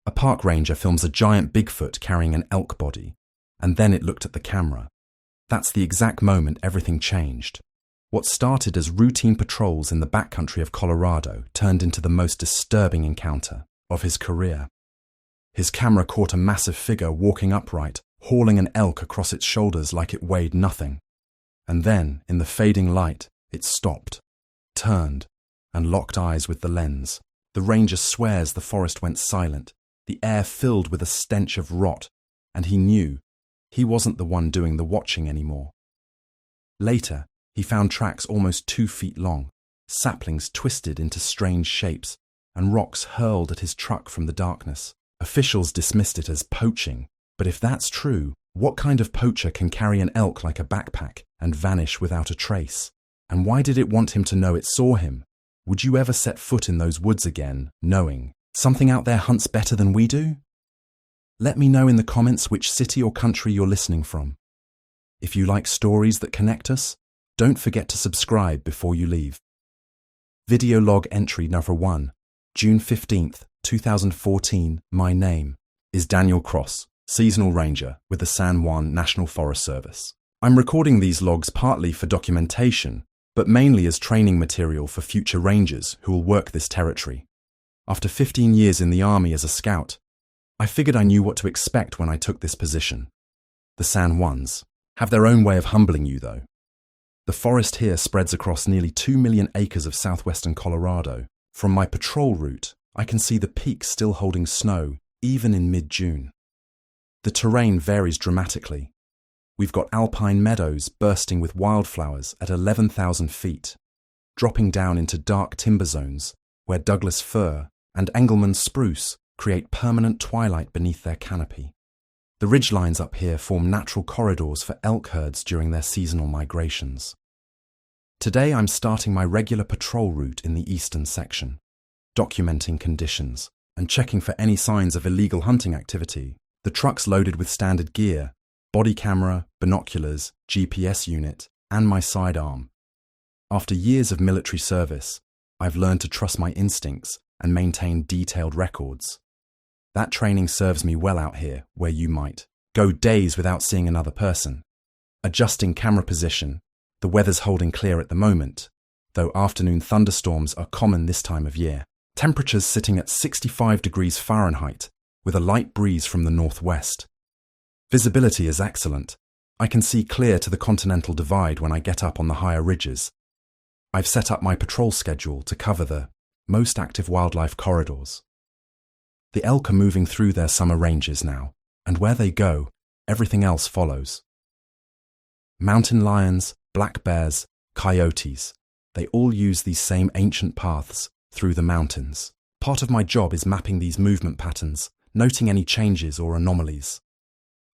A park ranger films a giant Bigfoot carrying an elk body, and then it looked at the camera. That's the exact moment everything changed. What started as routine patrols in the backcountry of Colorado turned into the most disturbing encounter of his career. His camera caught a massive figure walking upright, hauling an elk across its shoulders like it weighed nothing. And then, in the fading light, it stopped, turned, and locked eyes with the lens. The ranger swears the forest went silent, the air filled with a stench of rot, and he knew he wasn't the one doing the watching anymore. Later, he found tracks almost 2 feet long, saplings twisted into strange shapes, and rocks hurled at his truck from the darkness. Officials dismissed it as poaching, but if that's true, what kind of poacher can carry an elk like a backpack and vanish without a trace? And why did it want him to know it saw him? Would you ever set foot in those woods again, knowing something out there hunts better than we do? Let me know in the comments which city or country you're listening from. If you like stories that connect us, don't forget to subscribe before you leave. Video log entry number 1, June 15th, 2014. My name is Daniel Cross, seasonal ranger with the San Juan National Forest Service. I'm recording these logs partly for documentation, but mainly as training material for future rangers who will work this territory. After 15 years in the Army as a scout, I figured I knew what to expect when I took this position. The San Juans have their own way of humbling you, though. The forest here spreads across nearly 2 million acres of southwestern Colorado. From my patrol route, I can see the peaks still holding snow, even in mid-June. The terrain varies dramatically. We've got alpine meadows bursting with wildflowers at 11,000 feet, dropping down into dark timber zones where Douglas fir and Engelmann spruce create permanent twilight beneath their canopy. The ridgelines up here form natural corridors for elk herds during their seasonal migrations. Today I'm starting my regular patrol route in the eastern section, documenting conditions and checking for any signs of illegal hunting activity. The truck's loaded with standard gear, body camera, binoculars, GPS unit, and my sidearm. After years of military service, I've learned to trust my instincts and maintain detailed records. That training serves me well out here, where you might go days without seeing another person. Adjusting camera position, the weather's holding clear at the moment, though afternoon thunderstorms are common this time of year. Temperatures sitting at 65 degrees Fahrenheit, with a light breeze from the northwest. Visibility is excellent. I can see clear to the Continental Divide when I get up on the higher ridges. I've set up my patrol schedule to cover the most active wildlife corridors. The elk are moving through their summer ranges now, and where they go, everything else follows. Mountain lions, black bears, coyotes, they all use these same ancient paths through the mountains. Part of my job is mapping these movement patterns, noting any changes or anomalies.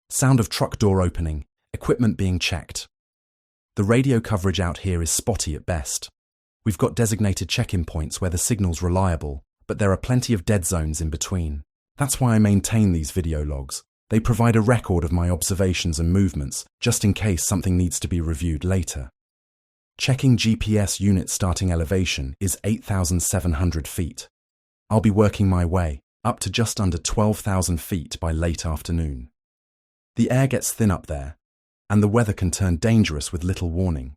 Sound of truck door opening, equipment being checked. The radio coverage out here is spotty at best. We've got designated check-in points where the signal's reliable, but there are plenty of dead zones in between. That's why I maintain these video logs. They provide a record of my observations and movements, just in case something needs to be reviewed later. Checking GPS unit starting elevation is 8,700 feet. I'll be working my way up to just under 12,000 feet by late afternoon. The air gets thin up there, and the weather can turn dangerous with little warning.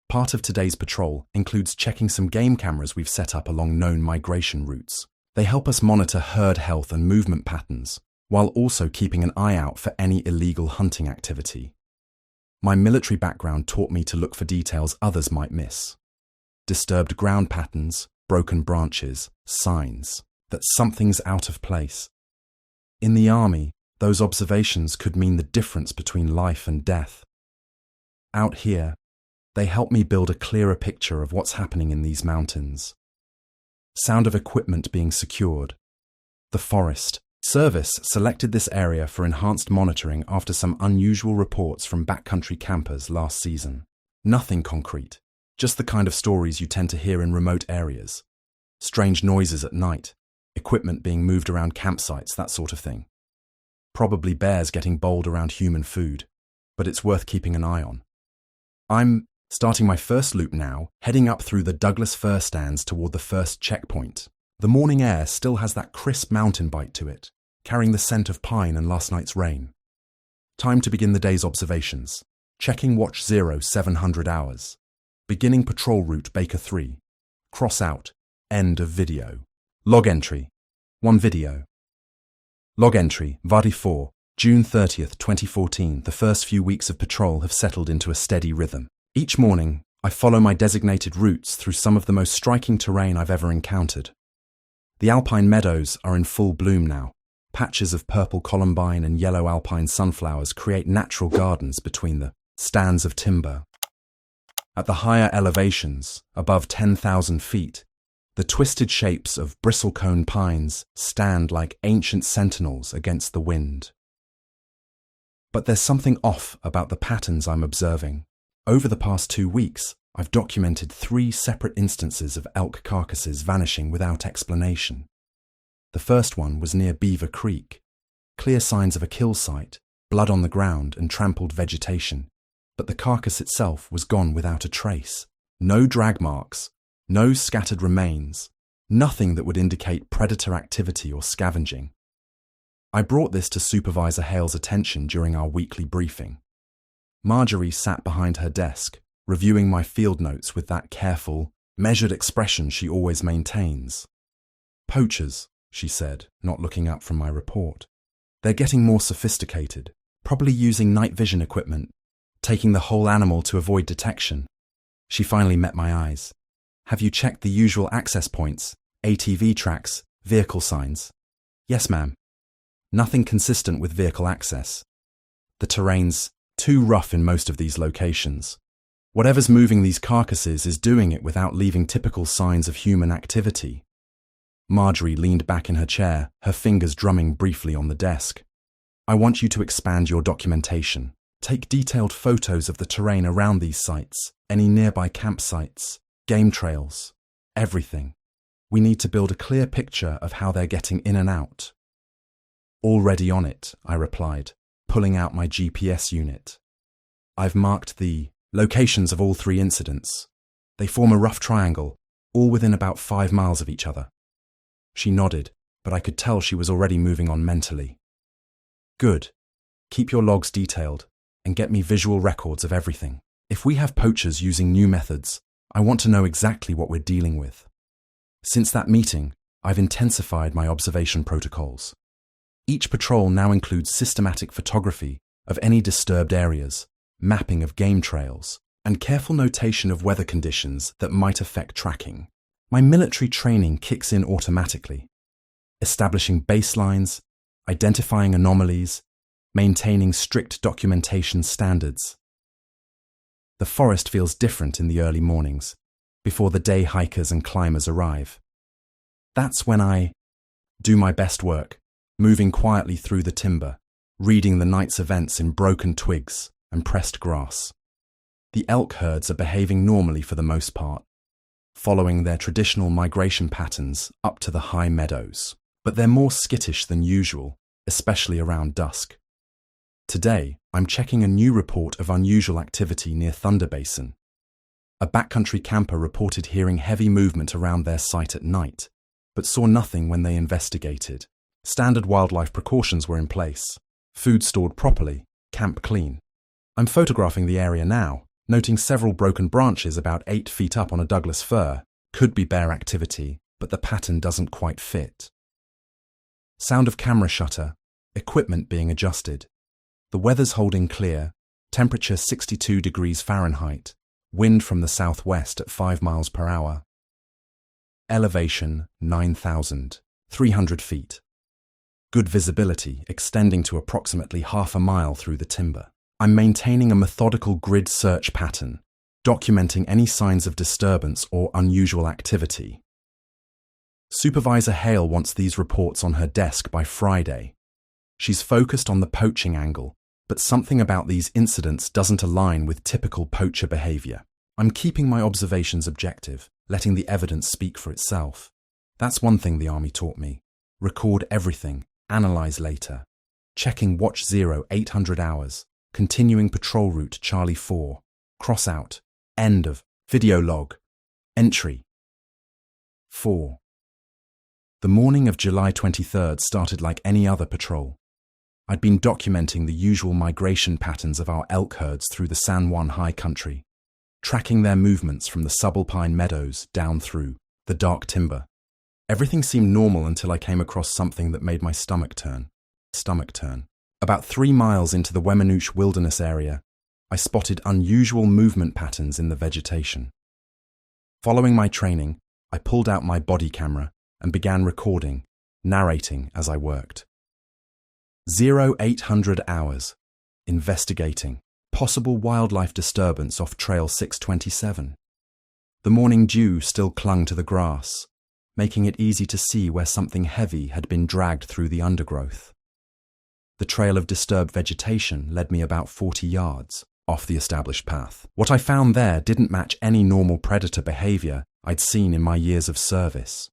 Part of today's patrol includes checking some game cameras we've set up along known migration routes. They help us monitor herd health and movement patterns, while also keeping an eye out for any illegal hunting activity. My military background taught me to look for details others might miss. Disturbed ground patterns, broken branches, signs that something's out of place. In the Army, those observations could mean the difference between life and death. Out here, they help me build a clearer picture of what's happening in these mountains. Sound of equipment being secured. The Forest Service selected this area for enhanced monitoring after some unusual reports from backcountry campers last season. Nothing concrete, just the kind of stories you tend to hear in remote areas. Strange noises at night, equipment being moved around campsites, that sort of thing. Probably bears getting bowled around human food, but it's worth keeping an eye on. I'm starting my first loop now, heading up through the Douglas fir stands toward the first checkpoint. The morning air still has that crisp mountain bite to it, carrying the scent of pine and last night's rain. Time to begin the day's observations. Checking watch 0 700 hours. Beginning patrol route Baker 3. Cross out. End of video. Log entry. 1 video. Log entry, Vadi 4, June 30th, 2014. The first few weeks of patrol have settled into a steady rhythm. Each morning, I follow my designated routes through some of the most striking terrain I've ever encountered. The alpine meadows are in full bloom now. Patches of purple columbine and yellow alpine sunflowers create natural gardens between the stands of timber. At the higher elevations, above 10,000 feet, the twisted shapes of bristlecone pines stand like ancient sentinels against the wind. But there's something off about the patterns I'm observing. Over the past 2 weeks, I've documented 3 separate instances of elk carcasses vanishing without explanation. The first one was near Beaver Creek. Clear signs of a kill site, blood on the ground and trampled vegetation. But the carcass itself was gone without a trace. No drag marks, no scattered remains, nothing that would indicate predator activity or scavenging. I brought this to Supervisor Hale's attention during our weekly briefing. Marjorie sat behind her desk, reviewing my field notes with that careful, measured expression she always maintains. Poachers, she said, not looking up from my report. They're getting more sophisticated, probably using night vision equipment, taking the whole animal to avoid detection. She finally met my eyes. Have you checked the usual access points, ATV tracks, vehicle signs? Yes, ma'am. Nothing consistent with vehicle access. The terrain's too rough in most of these locations. Whatever's moving these carcasses is doing it without leaving typical signs of human activity. Marjorie leaned back in her chair, her fingers drumming briefly on the desk. I want you to expand your documentation. Take detailed photos of the terrain around these sites, any nearby campsites, game trails, everything. We need to build a clear picture of how they're getting in and out. Already on it, I replied, pulling out my GPS unit. I've marked the locations of all 3 incidents. They form a rough triangle, all within about 5 miles of each other. She nodded, but I could tell she was already moving on mentally. Good. Keep your logs detailed and get me visual records of everything. If we have poachers using new methods, I want to know exactly what we're dealing with. Since that meeting, I've intensified my observation protocols. Each patrol now includes systematic photography of any disturbed areas, mapping of game trails, and careful notation of weather conditions that might affect tracking. My military training kicks in automatically, establishing baselines, identifying anomalies, maintaining strict documentation standards. The forest feels different in the early mornings, before the day hikers and climbers arrive. That's when I do my best work, moving quietly through the timber, reading the night's events in broken twigs and pressed grass. The elk herds are behaving normally for the most part, following their traditional migration patterns up to the high meadows, but they're more skittish than usual, especially around dusk. Today, I'm checking a new report of unusual activity near Thunder Basin. A backcountry camper reported hearing heavy movement around their site at night, but saw nothing when they investigated. Standard wildlife precautions were in place. Food stored properly, camp clean. I'm photographing the area now, noting several broken branches about 8 feet up on a Douglas fir. Could be bear activity, but the pattern doesn't quite fit. Sound of camera shutter, equipment being adjusted. The weather's holding clear, temperature 62 degrees Fahrenheit, wind from the southwest at 5 miles per hour. Elevation 9,300 feet. Good visibility extending to approximately half a mile through the timber. I'm maintaining a methodical grid search pattern, documenting any signs of disturbance or unusual activity. Supervisor Hale wants these reports on her desk by Friday. She's focused on the poaching angle, but something about these incidents doesn't align with typical poacher behavior. I'm keeping my observations objective, letting the evidence speak for itself. That's one thing the Army taught me. Record everything, analyze later. Checking Watch 0 800 hours, continuing patrol route Charlie 4, cross out, end of, video log, entry. 4. The morning of July 23rd started like any other patrol. I'd been documenting the usual migration patterns of our elk herds through the San Juan high country, tracking their movements from the subalpine meadows down through the dark timber. Everything seemed normal until I came across something that made my stomach turn. About 3 miles into the Wemanouche wilderness area, I spotted unusual movement patterns in the vegetation. Following my training, I pulled out my body camera and began recording, narrating as I worked. 0800 hours, investigating, possible wildlife disturbance off Trail 627. The morning dew still clung to the grass, making it easy to see where something heavy had been dragged through the undergrowth. The trail of disturbed vegetation led me about 40 yards off the established path. What I found there didn't match any normal predator behavior I'd seen in my years of service.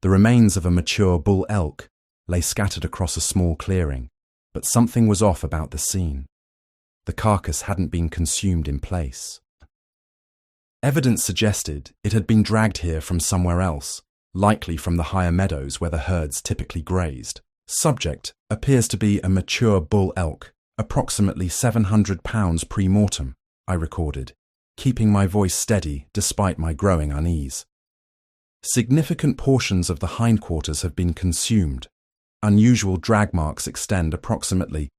The remains of a mature bull elk lay scattered across a small clearing, but something was off about the scene. The carcass hadn't been consumed in place. Evidence suggested it had been dragged here from somewhere else, likely from the higher meadows where the herds typically grazed. Subject appears to be a mature bull elk, approximately 700 pounds pre-mortem, I recorded, keeping my voice steady despite my growing unease. Significant portions of the hindquarters have been consumed. Unusual drag marks extend approximately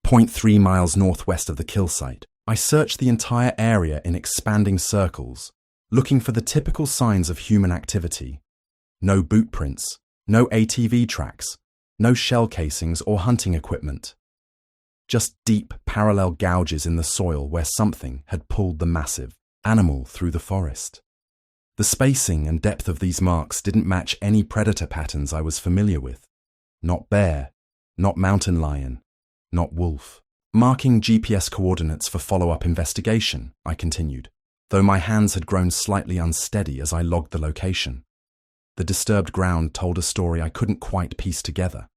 0.3 miles northwest of the kill site. I searched the entire area in expanding circles, looking for the typical signs of human activity. No boot prints, no ATV tracks, no shell casings or hunting equipment. Just deep, parallel gouges in the soil where something had pulled the massive animal through the forest. The spacing and depth of these marks didn't match any predator patterns I was familiar with. Not bear, not mountain lion, not wolf. Marking GPS coordinates for follow-up investigation, I continued, though my hands had grown slightly unsteady as I logged the location. The disturbed ground told a story I couldn't quite piece together.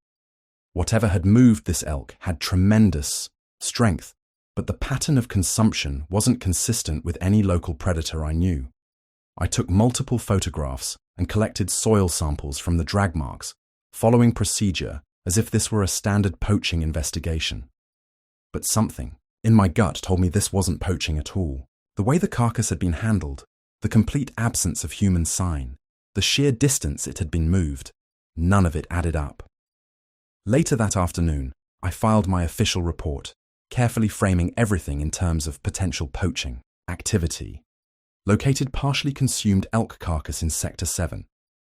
Whatever had moved this elk had tremendous strength, but the pattern of consumption wasn't consistent with any local predator I knew. I took multiple photographs and collected soil samples from the drag marks, following procedure as if this were a standard poaching investigation. But something in my gut told me this wasn't poaching at all. The way the carcass had been handled, the complete absence of human sign, the sheer distance it had been moved, none of it added up. Later that afternoon, I filed my official report, carefully framing everything in terms of potential poaching activity. Located partially consumed elk carcass in Sector 7.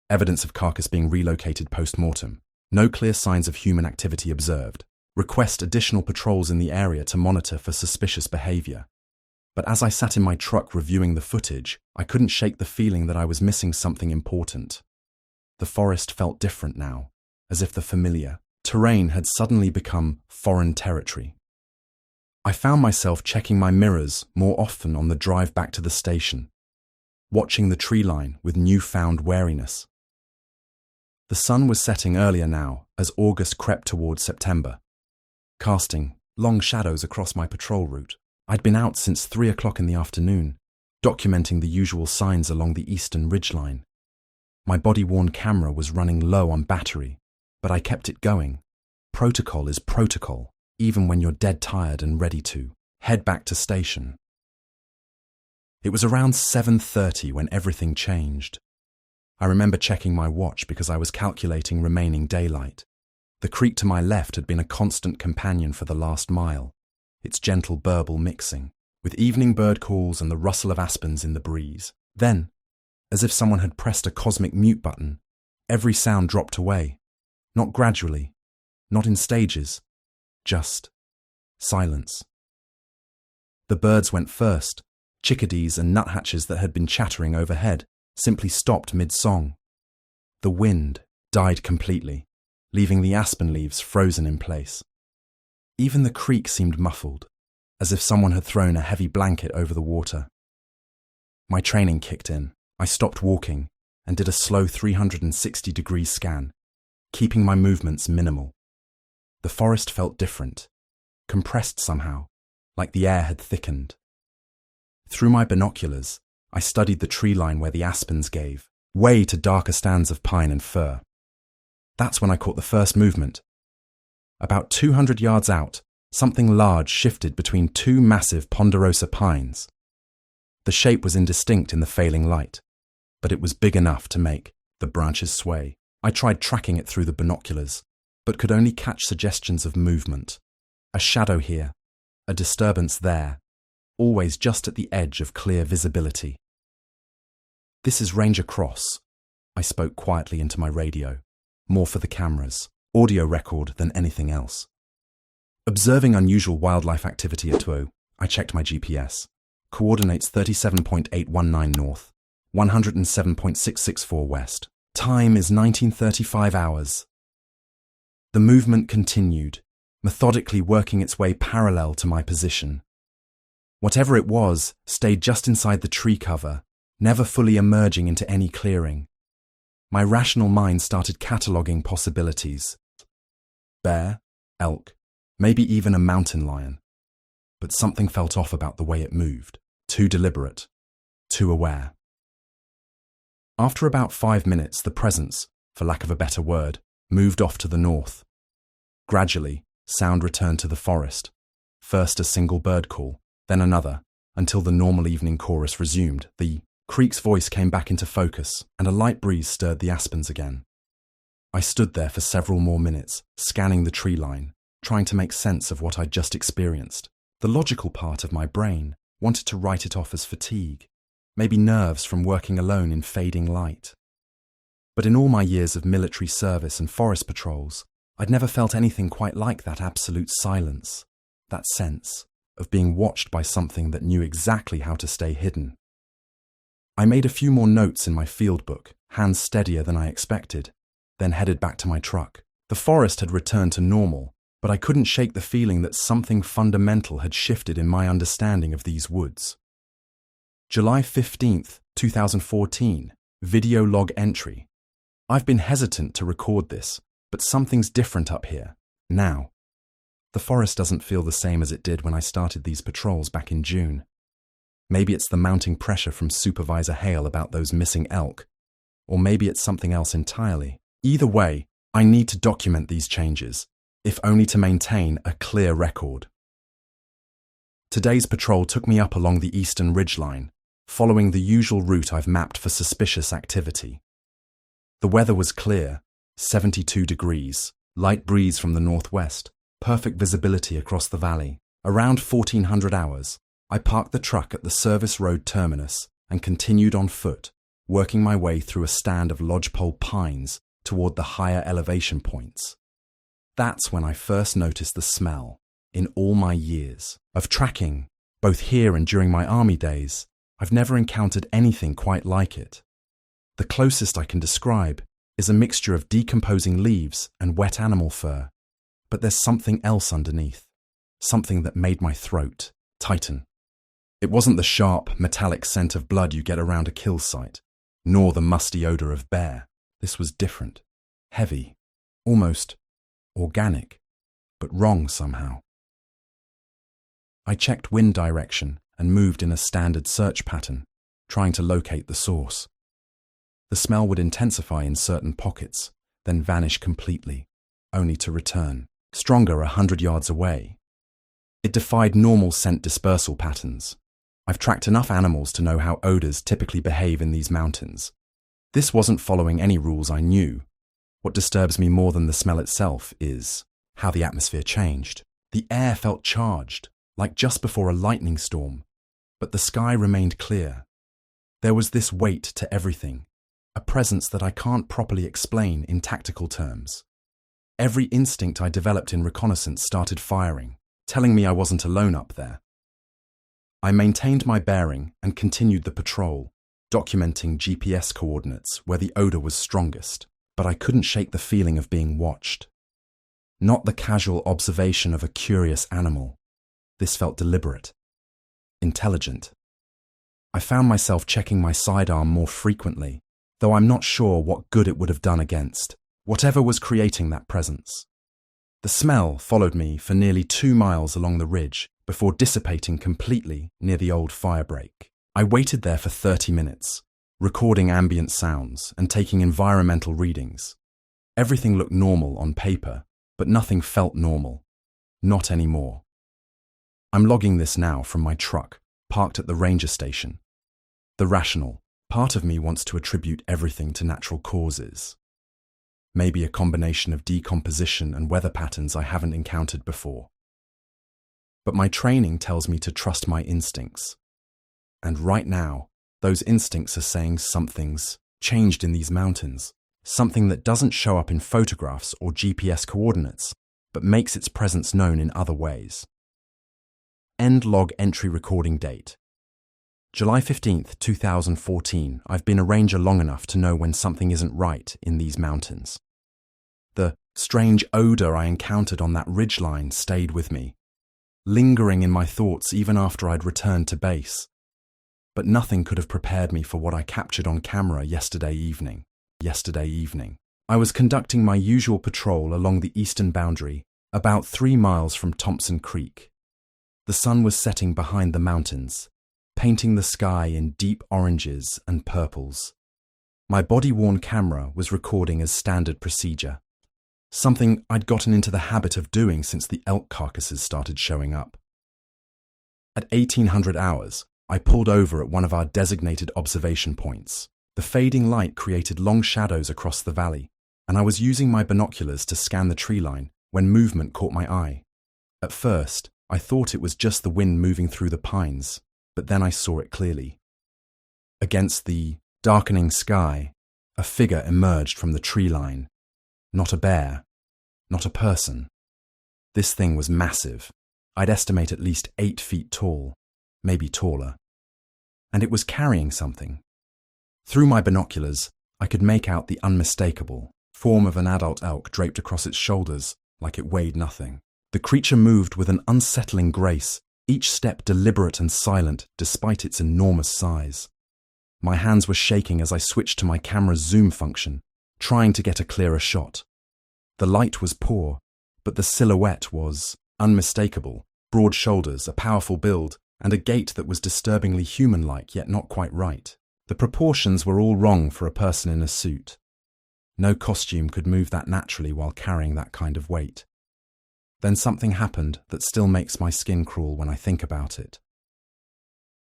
Evidence of carcass being relocated post-mortem. No clear signs of human activity observed. Request additional patrols in the area to monitor for suspicious behavior. But as I sat in my truck reviewing the footage, I couldn't shake the feeling that I was missing something important. The forest felt different now, as if the familiar terrain had suddenly become foreign territory. I found myself checking my mirrors more often on the drive back to the station, watching the tree line with newfound wariness. The sun was setting earlier now as August crept towards September, casting long shadows across my patrol route. I'd been out since 3 o'clock in the afternoon, documenting the usual signs along the eastern ridgeline. My body-worn camera was running low on battery, but I kept it going. Protocol is protocol, even when you're dead tired and ready to head back to station. It was around 7:30 when everything changed. I remember checking my watch because I was calculating remaining daylight. The creek to my left had been a constant companion for the last mile, its gentle burble mixing, with evening bird calls and the rustle of aspens in the breeze. Then, as if someone had pressed a cosmic mute button, every sound dropped away. Not gradually, not in stages, just silence. The birds went first. Chickadees and nuthatches that had been chattering overhead simply stopped mid-song. The wind died completely, leaving the aspen leaves frozen in place. Even the creek seemed muffled, as if someone had thrown a heavy blanket over the water. My training kicked in. I stopped walking and did a slow 360-degree scan, keeping my movements minimal. The forest felt different, compressed somehow, like the air had thickened. Through my binoculars, I studied the tree line where the aspens gave way to darker stands of pine and fir. That's when I caught the first movement. About 200 yards out, something large shifted between two massive ponderosa pines. The shape was indistinct in the failing light, but it was big enough to make the branches sway. I tried tracking it through the binoculars, but could only catch suggestions of movement. A shadow here, a disturbance there, always just at the edge of clear visibility. "This is Ranger Cross," I spoke quietly into my radio, more for the cameras, audio record than anything else. Observing unusual wildlife activity at Tuo, I checked my GPS. Coordinates 37.819 north, 107.664 west. Time is 1935 hours. The movement continued, methodically working its way parallel to my position. Whatever it was stayed just inside the tree cover, never fully emerging into any clearing. My rational mind started cataloguing possibilities. Bear, elk, maybe even a mountain lion. But something felt off about the way it moved. Too deliberate, too aware. After about 5 minutes, the presence, for lack of a better word, moved off to the north. Gradually, sound returned to the forest. First a single bird call, then another, until the normal evening chorus resumed. The creek's voice came back into focus, and a light breeze stirred the aspens again. I stood there for several more minutes, scanning the tree line, trying to make sense of what I'd just experienced. The logical part of my brain wanted to write it off as fatigue, maybe nerves from working alone in fading light. But in all my years of military service and forest patrols, I'd never felt anything quite like that absolute silence, that sense of being watched by something that knew exactly how to stay hidden. I made a few more notes in my field book, hands steadier than I expected, then headed back to my truck. The forest had returned to normal, but I couldn't shake the feeling that something fundamental had shifted in my understanding of these woods. July 15th, 2014, video log entry. I've been hesitant to record this, but something's different up here, now. The forest doesn't feel the same as it did when I started these patrols back in June. Maybe it's the mounting pressure from Supervisor Hale about those missing elk, or maybe it's something else entirely. Either way, I need to document these changes, if only to maintain a clear record. Today's patrol took me up along the eastern ridgeline, following the usual route I've mapped for suspicious activity. The weather was clear, 72 degrees, light breeze from the northwest, perfect visibility across the valley. Around 1400 hours, I parked the truck at the service road terminus and continued on foot, working my way through a stand of lodgepole pines toward the higher elevation points. That's when I first noticed the smell, in all my years of tracking, both here and during my army days. I've never encountered anything quite like it. The closest I can describe is a mixture of decomposing leaves and wet animal fur, but there's something else underneath, something that made my throat tighten. It wasn't the sharp, metallic scent of blood you get around a kill site, nor the musty odor of bear. This was different, heavy, almost organic, but wrong somehow. I checked wind direction and moved in a standard search pattern, trying to locate the source. The smell would intensify in certain pockets, then vanish completely, only to return, stronger 100 yards away. It defied normal scent dispersal patterns. I've tracked enough animals to know how odors typically behave in these mountains. This wasn't following any rules I knew. What disturbs me more than the smell itself is how the atmosphere changed. The air felt charged, like just before a lightning storm, but the sky remained clear. There was this weight to everything, a presence that I can't properly explain in tactical terms. Every instinct I developed in reconnaissance started firing, telling me I wasn't alone up there. I maintained my bearing and continued the patrol, documenting GPS coordinates where the odor was strongest, but I couldn't shake the feeling of being watched. Not the casual observation of a curious animal. This felt deliberate, intelligent. I found myself checking my sidearm more frequently, though I'm not sure what good it would have done against whatever was creating that presence. The smell followed me for nearly 2 miles along the ridge before dissipating completely near the old firebreak. I waited there for 30 minutes, recording ambient sounds and taking environmental readings. Everything looked normal on paper, but nothing felt normal. Not anymore. I'm logging this now from my truck, parked at the ranger station. The rational part of me wants to attribute everything to natural causes. Maybe a combination of decomposition and weather patterns I haven't encountered before. But my training tells me to trust my instincts. And right now, those instincts are saying something's changed in these mountains. Something that doesn't show up in photographs or GPS coordinates, but makes its presence known in other ways. End log entry recording date. July 15th, 2014. I've been a ranger long enough to know when something isn't right in these mountains. The strange odor I encountered on that ridgeline stayed with me, lingering in my thoughts even after I'd returned to base. But nothing could have prepared me for what I captured on camera yesterday evening. I was conducting my usual patrol along the eastern boundary, about 3 miles from Thompson Creek. The sun was setting behind the mountains, painting the sky in deep oranges and purples. My body-worn camera was recording as standard procedure, something I'd gotten into the habit of doing since the elk carcasses started showing up. At 1800 hours, I pulled over at one of our designated observation points. The fading light created long shadows across the valley, and I was using my binoculars to scan the tree line when movement caught my eye. At first, I thought it was just the wind moving through the pines, but then I saw it clearly. Against the darkening sky, a figure emerged from the tree line. Not a bear, not a person. This thing was massive. I'd estimate at least 8 feet tall, maybe taller. And it was carrying something. Through my binoculars, I could make out the unmistakable form of an adult elk draped across its shoulders like it weighed nothing. The creature moved with an unsettling grace, each step deliberate and silent despite its enormous size. My hands were shaking as I switched to my camera's zoom function, trying to get a clearer shot. The light was poor, but the silhouette was unmistakable. Broad shoulders, a powerful build, and a gait that was disturbingly human-like yet not quite right. The proportions were all wrong for a person in a suit. No costume could move that naturally while carrying that kind of weight. Then something happened that still makes my skin crawl when I think about it.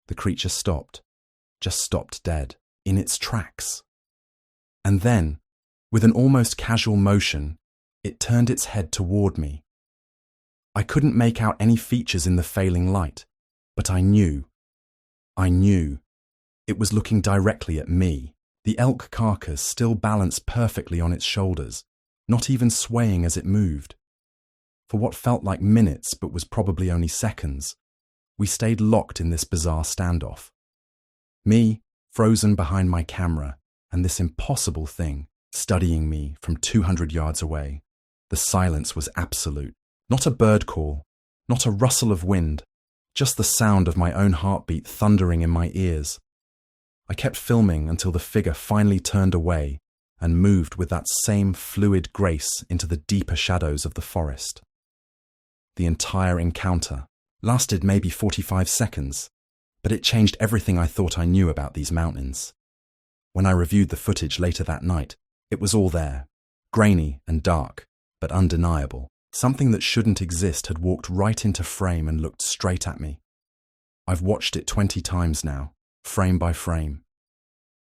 The creature stopped, just stopped dead, in its tracks. And then, with an almost casual motion, it turned its head toward me. I couldn't make out any features in the failing light, but I knew. It was looking directly at me, the elk carcass still balanced perfectly on its shoulders, not even swaying as it moved. For what felt like minutes but was probably only seconds, we stayed locked in this bizarre standoff. Me, frozen behind my camera, and this impossible thing studying me from 200 yards away. The silence was absolute. Not a bird call, not a rustle of wind, just the sound of my own heartbeat thundering in my ears. I kept filming until the figure finally turned away and moved with that same fluid grace into the deeper shadows of the forest. The entire encounter lasted maybe 45 seconds, but it changed everything I thought I knew about these mountains. When I reviewed the footage later that night, it was all there, grainy and dark, but undeniable. Something that shouldn't exist had walked right into frame and looked straight at me. I've watched it 20 times now, frame by frame.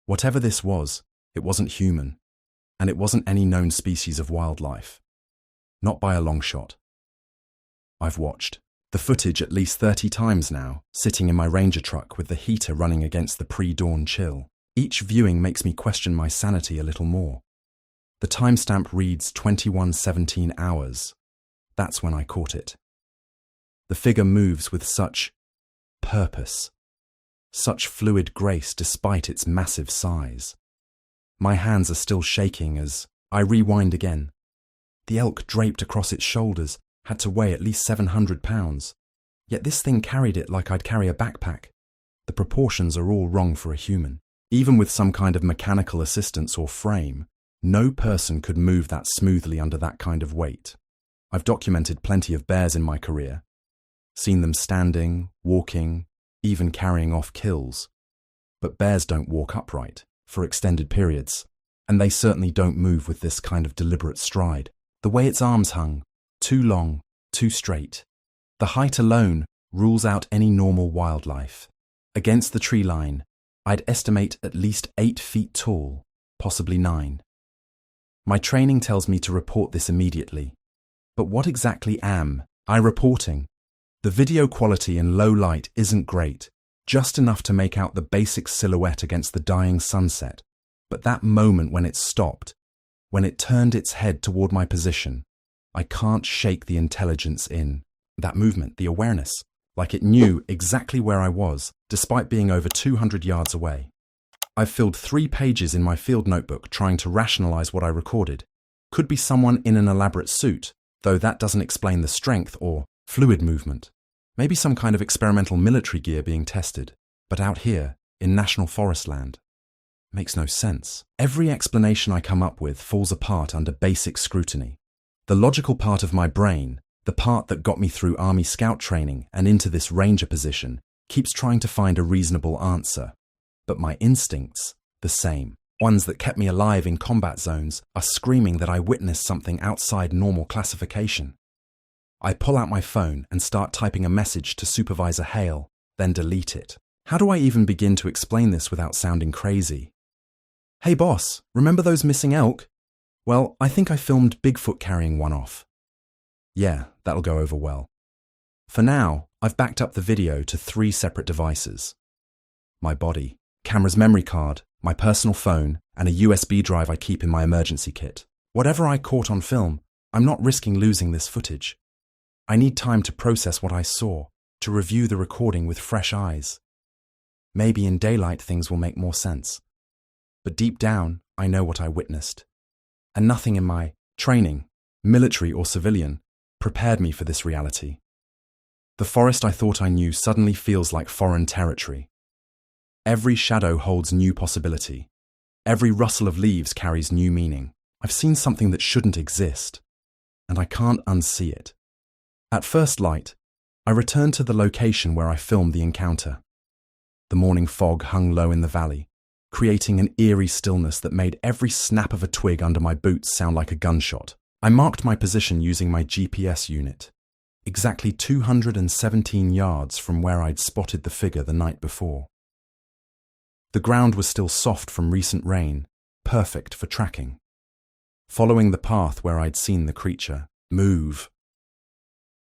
Whatever this was, it wasn't human, and it wasn't any known species of wildlife. Not by a long shot. I've watched the footage at least 30 times now, sitting in my ranger truck with the heater running against the pre-dawn chill. Each viewing makes me question my sanity a little more. The timestamp reads 21:17 hours. That's when I caught it. The figure moves with such purpose, such fluid grace despite its massive size. My hands are still shaking as I rewind again. The elk draped across its shoulders had to weigh at least 700 pounds, yet this thing carried it like I'd carry a backpack. The proportions are all wrong for a human. Even with some kind of mechanical assistance or frame, no person could move that smoothly under that kind of weight. I've documented plenty of bears in my career, seen them standing, walking, even carrying off kills. But bears don't walk upright for extended periods. And they certainly don't move with this kind of deliberate stride. The way its arms hung, too long, too straight. The height alone rules out any normal wildlife. Against the tree line, I'd estimate at least 8 feet tall, possibly 9. My training tells me to report this immediately. But what exactly am I reporting? The video quality in low light isn't great, just enough to make out the basic silhouette against the dying sunset. But that moment when it stopped, when it turned its head toward my position, I can't shake the intelligence in. That movement, the awareness, like it knew exactly where I was, despite being over 200 yards away. I've filled 3 pages in my field notebook trying to rationalize what I recorded. Could be someone in an elaborate suit, though that doesn't explain the strength or fluid movement. Maybe some kind of experimental military gear being tested, but out here, in national forest land. Makes no sense. Every explanation I come up with falls apart under basic scrutiny. The logical part of my brain, the part that got me through Army Scout training and into this ranger position, keeps trying to find a reasonable answer. But my instincts, the same, ones that kept me alive in combat zones, are screaming that I witnessed something outside normal classification. I pull out my phone and start typing a message to Supervisor Hale, then delete it. How do I even begin to explain this without sounding crazy? Hey boss, remember those missing elk? Well, I think I filmed Bigfoot carrying one off. Yeah, that'll go over well. For now, I've backed up the video to 3 separate devices. My body, camera's memory card, my personal phone, and a USB drive I keep in my emergency kit. Whatever I caught on film, I'm not risking losing this footage. I need time to process what I saw, to review the recording with fresh eyes. Maybe in daylight things will make more sense. But deep down, I know what I witnessed. And nothing in my training, military or civilian, prepared me for this reality. The forest I thought I knew suddenly feels like foreign territory. Every shadow holds new possibility. Every rustle of leaves carries new meaning. I've seen something that shouldn't exist, and I can't unsee it. At first light, I returned to the location where I filmed the encounter. The morning fog hung low in the valley, creating an eerie stillness that made every snap of a twig under my boots sound like a gunshot. I marked my position using my GPS unit, exactly 217 yards from where I'd spotted the figure the night before. The ground was still soft from recent rain, perfect for tracking. Following the path where I'd seen the creature move,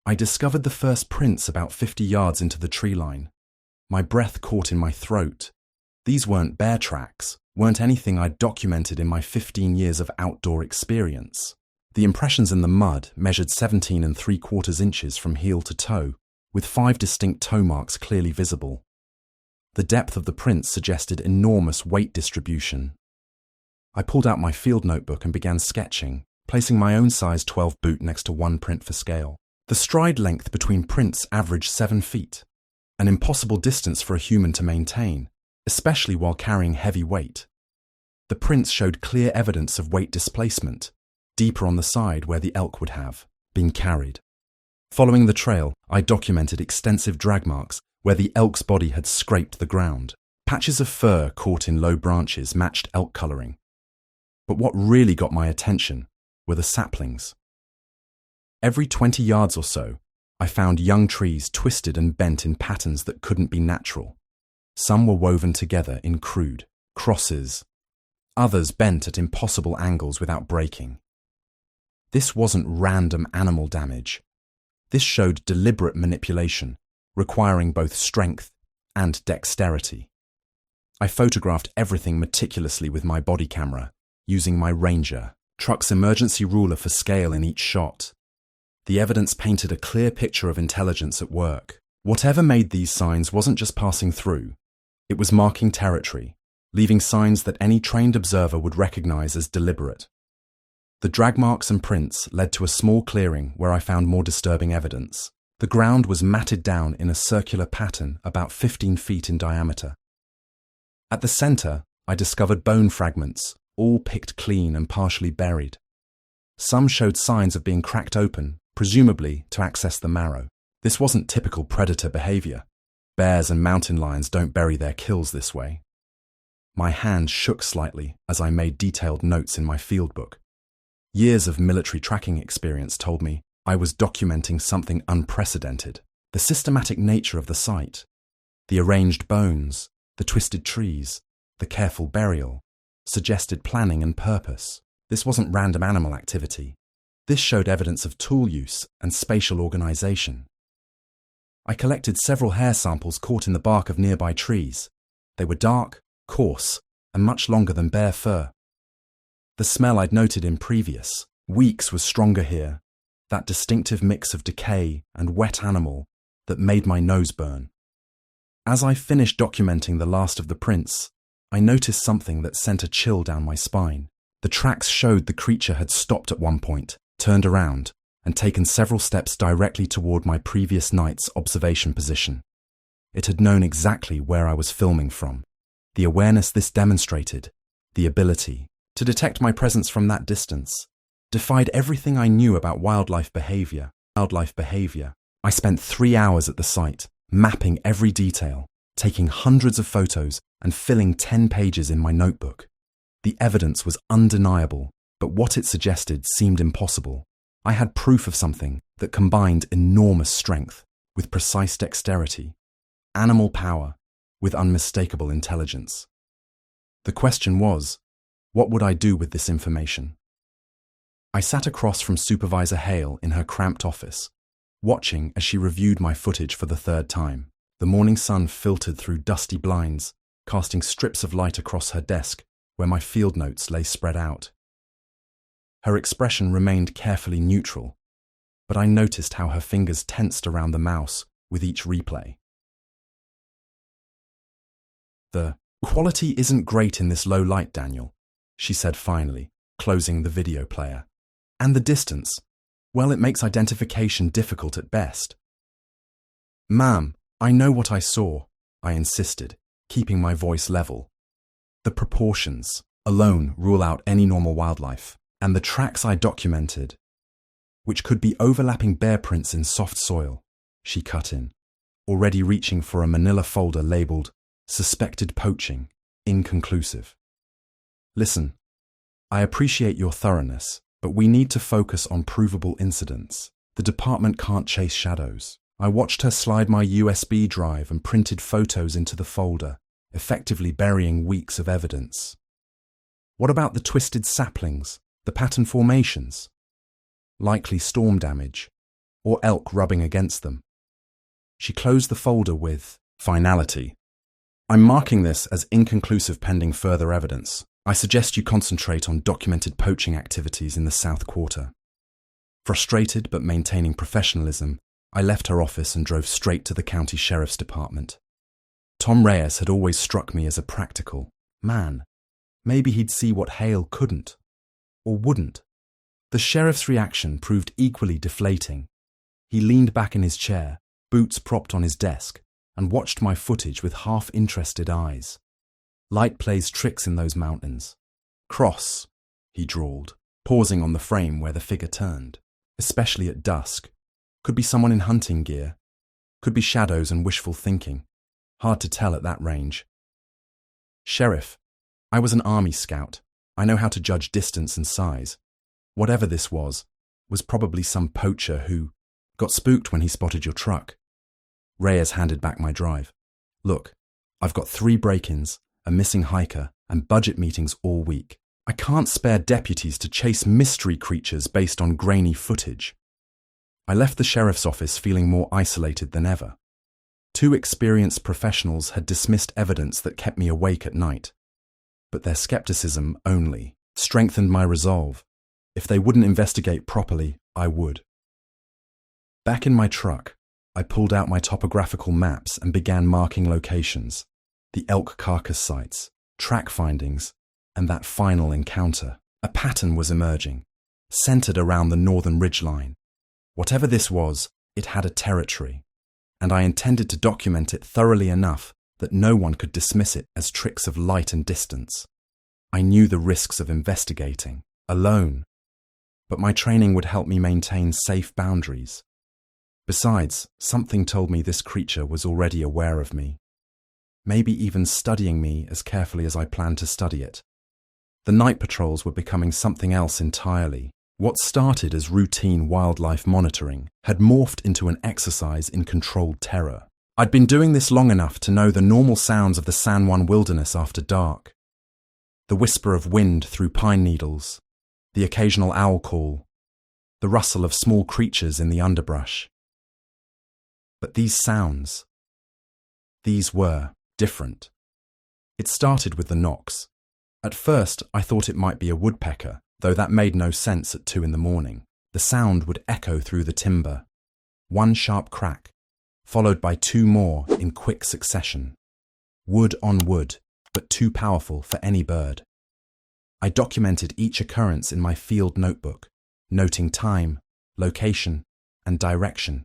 I discovered the first prints about 50 yards into the tree line. My breath caught in my throat. These weren't bear tracks, weren't anything I'd documented in my 15 years of outdoor experience. The impressions in the mud measured 17 3/4 inches from heel to toe, with 5 distinct toe marks clearly visible. The depth of the prints suggested enormous weight distribution. I pulled out my field notebook and began sketching, placing my own size 12 boot next to one print for scale. The stride length between prints averaged 7 feet, an impossible distance for a human to maintain, especially while carrying heavy weight. The prints showed clear evidence of weight displacement, deeper on the side where the elk would have been carried. Following the trail, I documented extensive drag marks where the elk's body had scraped the ground. Patches of fur caught in low branches matched elk colouring. But what really got my attention were the saplings. Every 20 yards or so, I found young trees twisted and bent in patterns that couldn't be natural. Some were woven together in crude crosses, others bent at impossible angles without breaking. This wasn't random animal damage. This showed deliberate manipulation, requiring both strength and dexterity. I photographed everything meticulously with my body camera, using my Ranger, truck's emergency ruler for scale in each shot. The evidence painted a clear picture of intelligence at work. Whatever made these signs wasn't just passing through. It was marking territory, leaving signs that any trained observer would recognize as deliberate. The drag marks and prints led to a small clearing where I found more disturbing evidence. The ground was matted down in a circular pattern about 15 feet in diameter. At the center, I discovered bone fragments, all picked clean and partially buried. Some showed signs of being cracked open, presumably to access the marrow. This wasn't typical predator behavior. Bears and mountain lions don't bury their kills this way. My hand shook slightly as I made detailed notes in my field book. Years of military tracking experience told me I was documenting something unprecedented. The systematic nature of the site, the arranged bones, the twisted trees, the careful burial, suggested planning and purpose. This wasn't random animal activity. This showed evidence of tool use and spatial organization. I collected several hair samples caught in the bark of nearby trees. They were dark, coarse, and much longer than bare fur. The smell I'd noted in previous weeks was stronger here, that distinctive mix of decay and wet animal that made my nose burn. As I finished documenting the last of the prints, I noticed something that sent a chill down my spine. The tracks showed the creature had stopped at one point, turned around, and taken several steps directly toward my previous night's observation position. It had known exactly where I was filming from. The awareness this demonstrated, the ability to detect my presence from that distance, defied everything I knew about wildlife behavior. I spent 3 hours at the site, mapping every detail, taking hundreds of photos and filling 10 pages in my notebook. The evidence was undeniable, but what it suggested seemed impossible. I had proof of something that combined enormous strength with precise dexterity, animal power with unmistakable intelligence. The question was, what would I do with this information? I sat across from Supervisor Hale in her cramped office, watching as she reviewed my footage for the third time. The morning sun filtered through dusty blinds, casting strips of light across her desk where my field notes lay spread out. Her expression remained carefully neutral, but I noticed how her fingers tensed around the mouse with each replay. "The quality isn't great in this low light, Daniel," she said finally, closing the video player. "And the distance, well, it makes identification difficult at best." "Ma'am, I know what I saw," I insisted, keeping my voice level. "The proportions alone rule out any normal wildlife, and the tracks I documented, which could be overlapping bear prints in soft soil," she cut in, already reaching for a manila folder labeled "Suspected Poaching, Inconclusive." "Listen, I appreciate your thoroughness, but we need to focus on provable incidents. The department can't chase shadows." I watched her slide my USB drive and printed photos into the folder, effectively burying weeks of evidence. "What about the twisted saplings, the pattern formations? Likely storm damage, or elk rubbing against them." She closed the folder with finality. "I'm marking this as inconclusive pending further evidence. I suggest you concentrate on documented poaching activities in the South Quarter." Frustrated but maintaining professionalism, I left her office and drove straight to the county sheriff's department. Tom Reyes had always struck me as a practical man. Maybe he'd see what Hale couldn't, or wouldn't. The sheriff's reaction proved equally deflating. He leaned back in his chair, boots propped on his desk, and watched my footage with half-interested eyes. "Light plays tricks in those mountains. Cross," he drawled, pausing on the frame where the figure turned, "especially at dusk. Could be someone in hunting gear. Could be shadows and wishful thinking. Hard to tell at that range." "Sheriff, I was an Army scout. I know how to judge distance and size. Whatever this was probably some poacher who got spooked when he spotted your truck." Reyes handed back my drive. "Look, I've got 3 break-ins, a missing hiker, and budget meetings all week. I can't spare deputies to chase mystery creatures based on grainy footage." I left the sheriff's office feeling more isolated than ever. 2 experienced professionals had dismissed evidence that kept me awake at night, but their skepticism only strengthened my resolve. If they wouldn't investigate properly, I would. Back in my truck, I pulled out my topographical maps and began marking locations, the elk carcass sites, track findings, and that final encounter. A pattern was emerging, centered around the northern ridgeline. Whatever this was, it had a territory, and I intended to document it thoroughly enough that no one could dismiss it as tricks of light and distance. I knew the risks of investigating alone, but my training would help me maintain safe boundaries. Besides, something told me this creature was already aware of me. maybe even studying me as carefully as I planned to study it. The night patrols were becoming something else entirely. What started as routine wildlife monitoring had morphed into an exercise in controlled terror. I'd been doing this long enough to know the normal sounds of the San Juan wilderness after dark. The whisper of wind through pine needles, the occasional owl call, the rustle of small creatures in the underbrush. But these sounds, these were different. It started with the knocks. At first, I thought it might be a woodpecker, though that made no sense at 2 a.m. The sound would echo through the timber. One sharp crack, followed by 2 more in quick succession. Wood on wood, but too powerful for any bird. I documented each occurrence in my field notebook, noting time, location, and direction.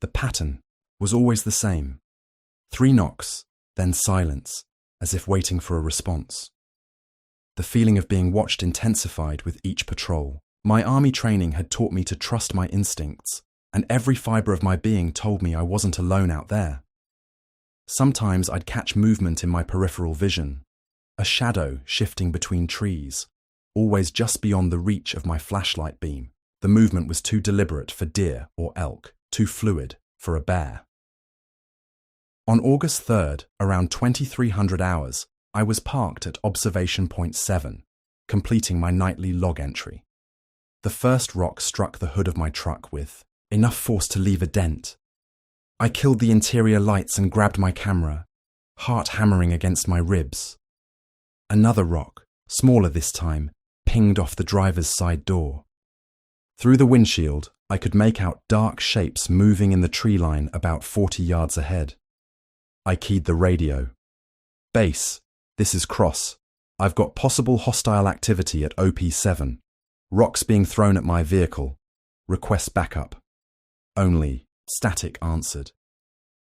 The pattern was always the same. 3 knocks, then silence, as if waiting for a response. The feeling of being watched intensified with each patrol. My army training had taught me to trust my instincts, and every fibre of my being told me I wasn't alone out there. Sometimes I'd catch movement in my peripheral vision, a shadow shifting between trees, always just beyond the reach of my flashlight beam. The movement was too deliberate for deer or elk, too fluid for a bear. On August 3rd, around 2300 hours, I was parked at Observation Point 7, completing my nightly log entry. The first rock struck the hood of my truck with enough force to leave a dent. I killed the interior lights and grabbed my camera, heart hammering against my ribs. Another rock, smaller this time, pinged off the driver's side door. Through the windshield, I could make out dark shapes moving in the tree line about 40 yards ahead. I keyed the radio. Base, this is Cross. I've got possible hostile activity at OP7. Rocks being thrown at my vehicle. Request backup. Only static answered.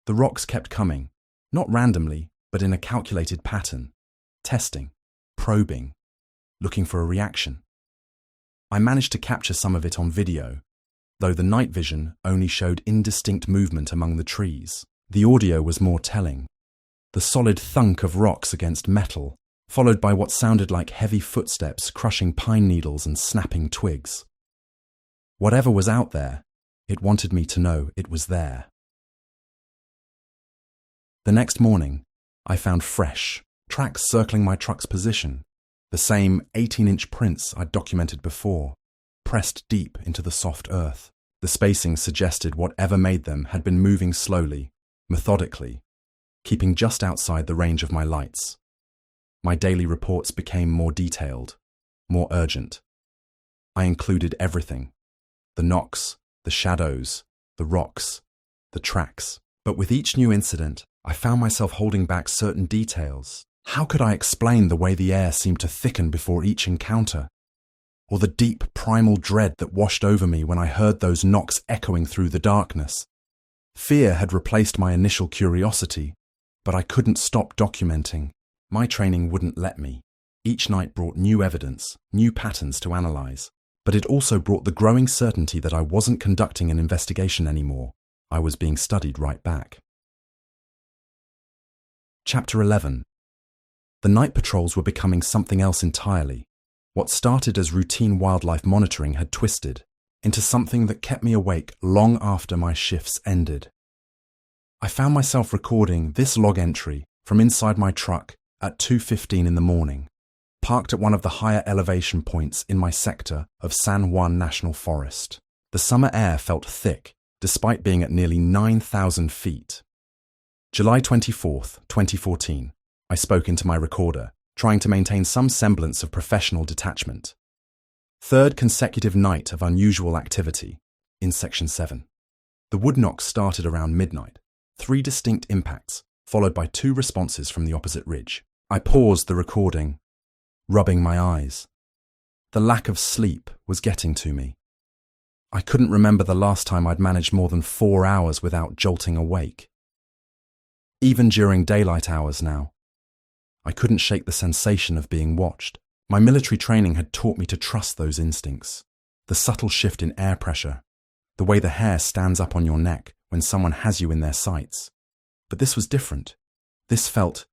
The rocks kept coming, not randomly, but in a calculated pattern. Testing, probing, looking for a reaction. I managed to capture some of it on video, though the night vision only showed indistinct movement among the trees. The audio was more telling. The solid thunk of rocks against metal, followed by what sounded like heavy footsteps crushing pine needles and snapping twigs. Whatever was out there, it wanted me to know it was there. The next morning, I found fresh tracks circling my truck's position, the same 18-inch prints I'd documented before, pressed deep into the soft earth. The spacing suggested whatever made them had been moving slowly, methodically, keeping just outside the range of my lights. My daily reports became more detailed, more urgent. I included everything: the knocks, the shadows, the rocks, the tracks. But with each new incident, I found myself holding back certain details. How could I explain the way the air seemed to thicken before each encounter? Or the deep primal dread that washed over me when I heard those knocks echoing through the darkness? Fear had replaced my initial curiosity, but I couldn't stop documenting. My training wouldn't let me. Each night brought new evidence, new patterns to analyze, but it also brought the growing certainty that I wasn't conducting an investigation anymore. I was being studied right back. Chapter 11. The night patrols were becoming something else entirely. What started as routine wildlife monitoring had twisted into something that kept me awake long after my shifts ended. I found myself recording this log entry from inside my truck at 2:15 in the morning, parked at one of the higher elevation points in my sector of San Juan National Forest. The summer air felt thick, despite being at nearly 9,000 feet. July 24th, 2014. I spoke into my recorder, trying to maintain some semblance of professional detachment. Third consecutive night of unusual activity, in Section 7. The wood knocks started around midnight, 3 distinct impacts, followed by 2 responses from the opposite ridge. I paused the recording, rubbing my eyes. The lack of sleep was getting to me. I couldn't remember the last time I'd managed more than 4 hours without jolting awake. Even during daylight hours now, I couldn't shake the sensation of being watched. My military training had taught me to trust those instincts. The subtle shift in air pressure, the way the hair stands up on your neck when someone has you in their sights. But this was different. This felt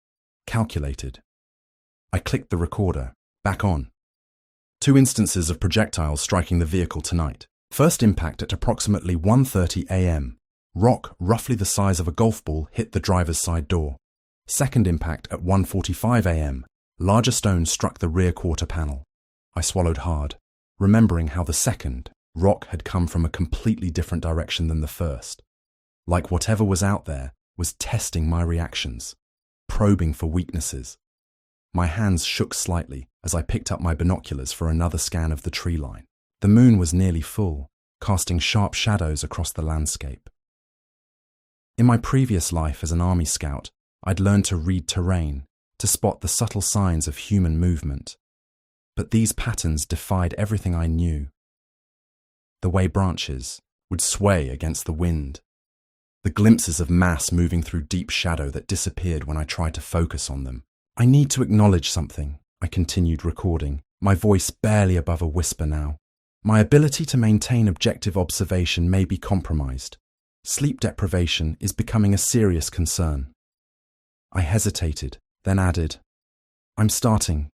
calculated. I clicked the recorder, back on. 2 instances of projectiles striking the vehicle tonight. First impact at approximately 1:30 a.m. Rock, roughly the size of a golf ball, hit the driver's side door. Second impact at 1:45 a.m. Larger stones struck the rear quarter panel. I swallowed hard, remembering how the second, rock, had come from a completely different direction than the first. Like whatever was out there was testing my reactions, probing for weaknesses. My hands shook slightly as I picked up my binoculars for another scan of the tree line. The moon was nearly full, casting sharp shadows across the landscape. In my previous life as an army scout, I'd learned to read terrain, to spot the subtle signs of human movement. But these patterns defied everything I knew. The way branches would sway against the wind, the glimpses of mass moving through deep shadow that disappeared when I tried to focus on them. I need to acknowledge something, I continued recording, my voice barely above a whisper now. My ability to maintain objective observation may be compromised. Sleep deprivation is becoming a serious concern. I hesitated, then added, I'm starting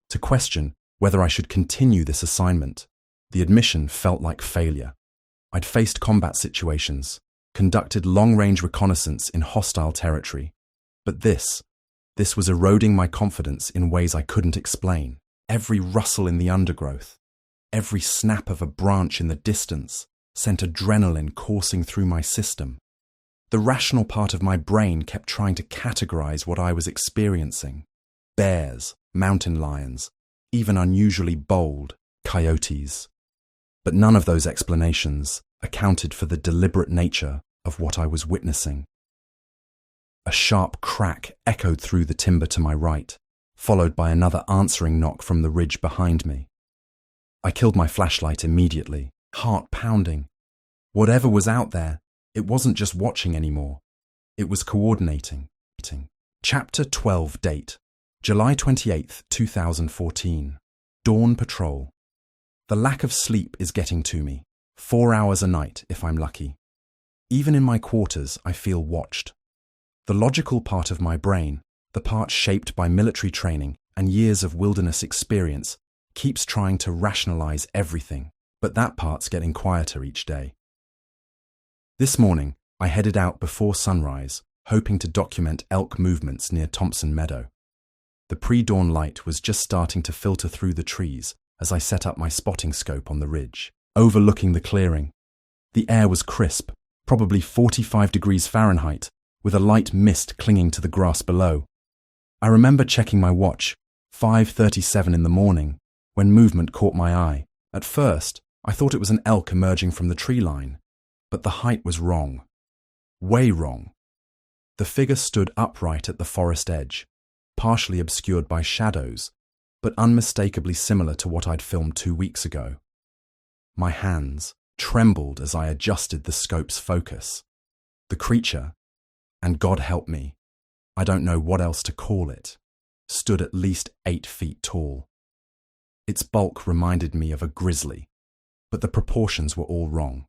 to question whether I should continue this assignment. The admission felt like failure. I'd faced combat situations, conducted long-range reconnaissance in hostile territory, but this was eroding my confidence in ways I couldn't explain. Every rustle in the undergrowth, every snap of a branch in the distance sent adrenaline coursing through my system. The rational part of my brain kept trying to categorize what I was experiencing. Bears, mountain lions, even unusually bold coyotes. But none of those explanations accounted for the deliberate nature of what I was witnessing. A sharp crack echoed through the timber to my right, followed by another answering knock from the ridge behind me. I killed my flashlight immediately, heart pounding. Whatever was out there, it wasn't just watching anymore. It was coordinating. Chapter 12 date, July 28th, 2014. Dawn Patrol. The lack of sleep is getting to me. 4 hours a night if I'm lucky. Even in my quarters, I feel watched. The logical part of my brain, the part shaped by military training and years of wilderness experience, keeps trying to rationalize everything, but that part's getting quieter each day. This morning, I headed out before sunrise, hoping to document elk movements near Thompson Meadow. The pre-dawn light was just starting to filter through the trees as I set up my spotting scope on the ridge, overlooking the clearing. The air was crisp, probably 45 degrees Fahrenheit, with a light mist clinging to the grass below. I remember checking my watch, 5:37 in the morning, when movement caught my eye. At first, I thought it was an elk emerging from the tree line, but the height was wrong. Way wrong. The figure stood upright at the forest edge, partially obscured by shadows, but unmistakably similar to what I'd filmed 2 weeks ago. My hands trembled as I adjusted the scope's focus. The creature, and God help me, I don't know what else to call it, stood at least 8 feet tall. Its bulk reminded me of a grizzly, but the proportions were all wrong.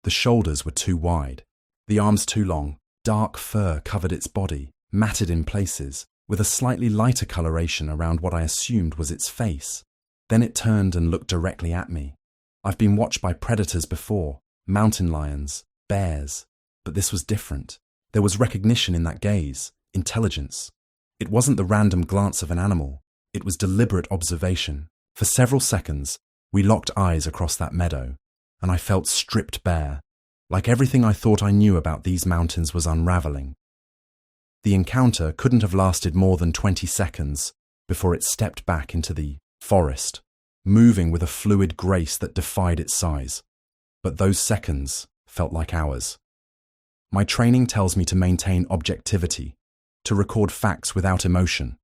The shoulders were too wide, the arms too long, dark fur covered its body, matted in places, with a slightly lighter coloration around what I assumed was its face. Then it turned and looked directly at me. I've been watched by predators before, mountain lions, bears, but this was different. There was recognition in that gaze, intelligence. It wasn't the random glance of an animal, it was deliberate observation. For several seconds, we locked eyes across that meadow, and I felt stripped bare, like everything I thought I knew about these mountains was unraveling. The encounter couldn't have lasted more than 20 seconds before it stepped back into the forest, moving with a fluid grace that defied its size. But those seconds felt like hours. My training tells me to maintain objectivity, to record facts without emotion,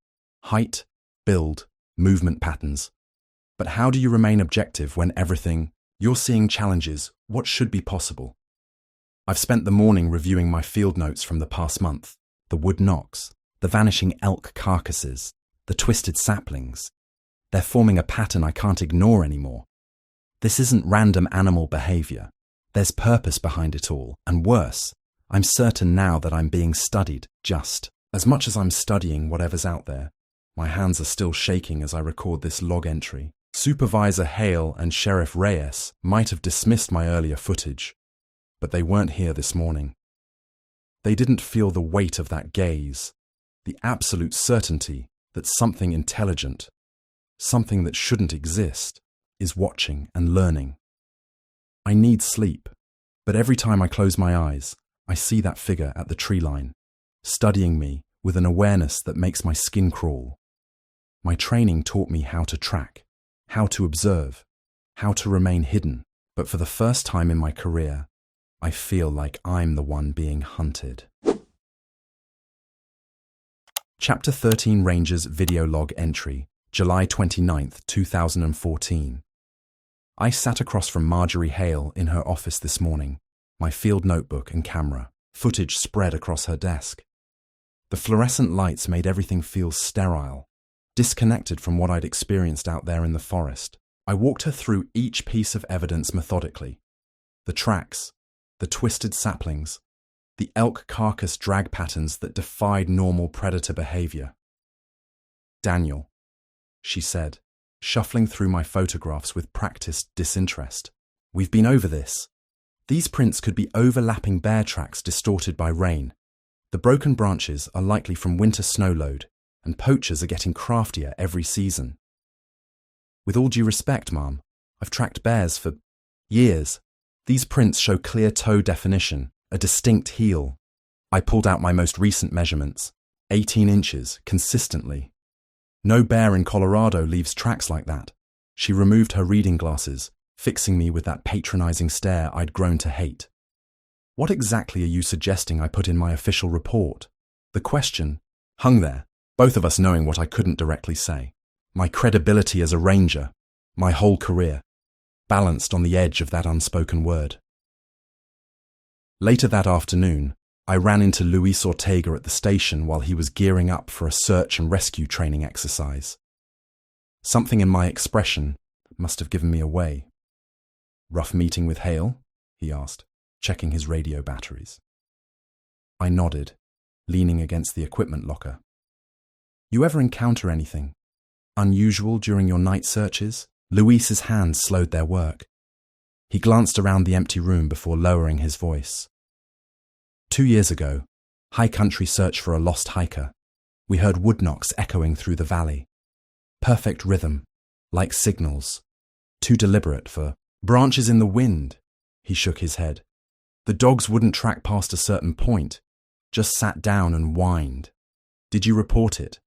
height, build, movement patterns. But how do you remain objective when everything you're seeing challenges what should be possible? I've spent the morning reviewing my field notes from the past month, the wood knocks, the vanishing elk carcasses, the twisted saplings. They're forming a pattern I can't ignore anymore. This isn't random animal behavior. There's purpose behind it all, and worse, I'm certain now that I'm being studied, just As much as I'm studying whatever's out there, my hands are still shaking as I record this log entry. Supervisor Hale and Sheriff Reyes might have dismissed my earlier footage, but they weren't here this morning. They didn't feel the weight of that gaze, the absolute certainty that something intelligent, something that shouldn't exist, is watching and learning. I need sleep, but every time I close my eyes, I see that figure at the tree line, studying me with an awareness that makes my skin crawl. My training taught me how to track, how to observe, how to remain hidden, but for the first time in my career, I feel like I'm the one being hunted. Chapter 13 Rangers Video Log Entry, July 29th, 2014. I sat across from Marjorie Hale in her office this morning, my field notebook and camera, footage spread across her desk. The fluorescent lights made everything feel sterile, disconnected from what I'd experienced out there in the forest. I walked her through each piece of evidence methodically. The tracks, the twisted saplings, the elk carcass drag patterns that defied normal predator behavior. "Daniel," she said, shuffling through my photographs with practiced disinterest. "We've been over this. These prints could be overlapping bear tracks distorted by rain. The broken branches are likely from winter snow load, and poachers are getting craftier every season. With all due respect, Mom, I've tracked bears for years. These prints show clear toe definition, a distinct heel. I pulled out my most recent measurements, 18 inches, consistently. No bear in Colorado leaves tracks like that." She removed her reading glasses, fixing me with that patronizing stare I'd grown to hate. "What exactly are you suggesting I put in my official report?" The question hung there, both of us knowing what I couldn't directly say. My credibility as a ranger, my whole career, balanced on the edge of that unspoken word. Later that afternoon, I ran into Luis Ortega at the station while he was gearing up for a search and rescue training exercise. Something in my expression must have given me away. "Rough meeting with Hale?" he asked, checking his radio batteries. I nodded, leaning against the equipment locker. "You ever encounter anything unusual during your night searches?" Luis's hands slowed their work. He glanced around the empty room before lowering his voice. 2 years ago, high country search for a lost hiker. We heard wood knocks echoing through the valley. Perfect rhythm, like signals. Too deliberate for branches in the wind. He shook his head. The dogs wouldn't track past a certain point, just sat down and whined. "Did you report it?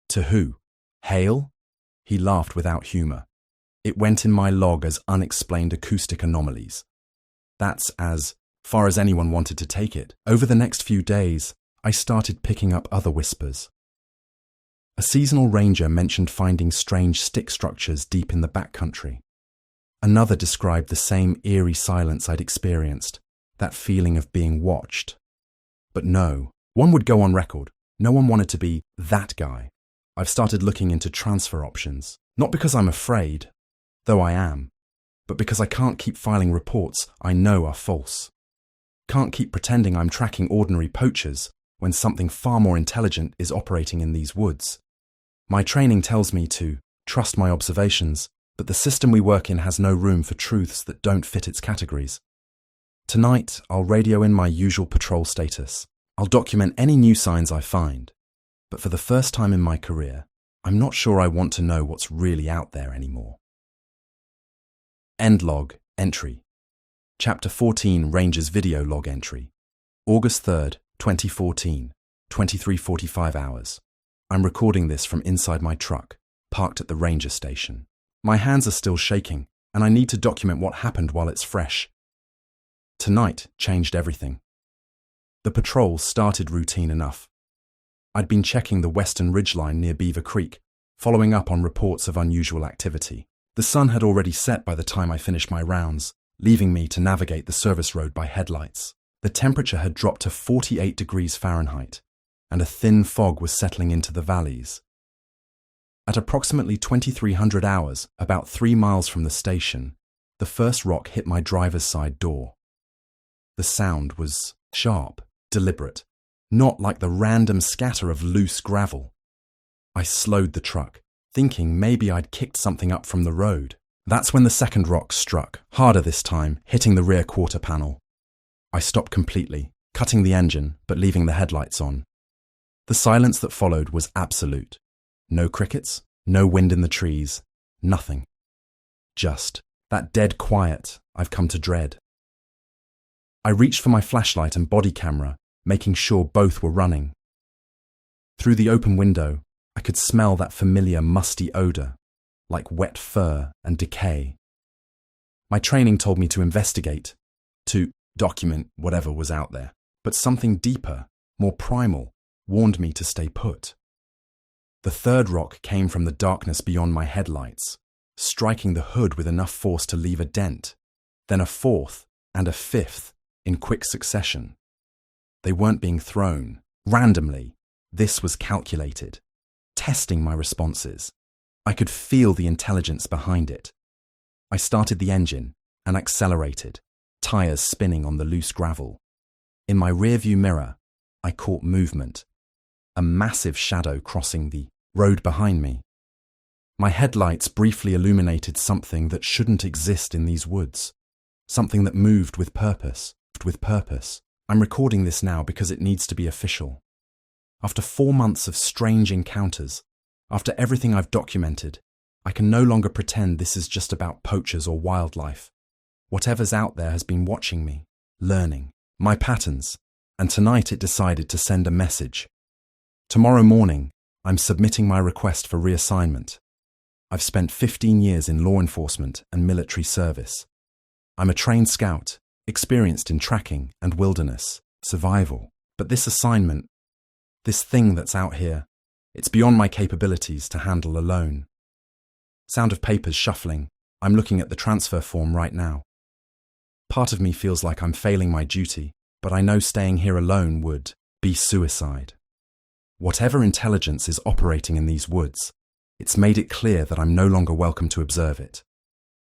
To who? Hale?" He laughed without humor. "It went in my log as unexplained acoustic anomalies. That's as far as anyone wanted to take it." Over the next few days, I started picking up other whispers. A seasonal ranger mentioned finding strange stick structures deep in the backcountry. Another described the same eerie silence I'd experienced, that feeling of being watched. But no, one would go on record. No one wanted to be that guy. I've started looking into transfer options, not because I'm afraid, though I am, but because I can't keep filing reports I know are false. Can't keep pretending I'm tracking ordinary poachers when something far more intelligent is operating in these woods. My training tells me to trust my observations, but the system we work in has no room for truths that don't fit its categories. Tonight, I'll radio in my usual patrol status. I'll document any new signs I find. But for the first time in my career, I'm not sure I want to know what's really out there anymore. End log entry. Chapter 14 Rangers Video Log Entry. August 3rd, 2014, 23:45 hours. I'm recording this from inside my truck, parked at the ranger station. My hands are still shaking, and I need to document what happened while it's fresh. Tonight changed everything. The patrol started routine enough. I'd been checking the western ridgeline near Beaver Creek, following up on reports of unusual activity. The sun had already set by the time I finished my rounds, leaving me to navigate the service road by headlights. The temperature had dropped to 48 degrees Fahrenheit, and a thin fog was settling into the valleys. At approximately 2300 hours, about 3 miles from the station, the first rock hit my driver's side door. The sound was sharp, deliberate, not like the random scatter of loose gravel. I slowed the truck, thinking maybe I'd kicked something up from the road. That's when the second rock struck, harder this time, hitting the rear quarter panel. I stopped completely, cutting the engine but leaving the headlights on. The silence that followed was absolute. No crickets, no wind in the trees, nothing. Just that dead quiet I've come to dread. I reached for my flashlight and body camera, making sure both were running. Through the open window, I could smell that familiar musty odor, like wet fur and decay. My training told me to investigate, to document whatever was out there, but something deeper, more primal, warned me to stay put. The third rock came from the darkness beyond my headlights, striking the hood with enough force to leave a dent, then a fourth and a fifth in quick succession. They weren't being thrown randomly. This was calculated, testing my responses. I could feel the intelligence behind it. I started the engine and accelerated, tires spinning on the loose gravel. In my rearview mirror, I caught movement, a massive shadow crossing the road behind me. My headlights briefly illuminated something that shouldn't exist in these woods, something that moved with purpose. I'm recording this now because it needs to be official. After 4 months of strange encounters, after everything I've documented, I can no longer pretend this is just about poachers or wildlife. Whatever's out there has been watching me, learning my patterns, and tonight it decided to send a message. Tomorrow morning, I'm submitting my request for reassignment. I've spent 15 years in law enforcement and military service. I'm a trained scout, experienced in tracking and wilderness survival. But this assignment, this thing that's out here, it's beyond my capabilities to handle alone. Sound of papers shuffling. I'm looking at the transfer form right now. Part of me feels like I'm failing my duty, but I know staying here alone would be suicide. Whatever intelligence is operating in these woods, it's made it clear that I'm no longer welcome to observe it.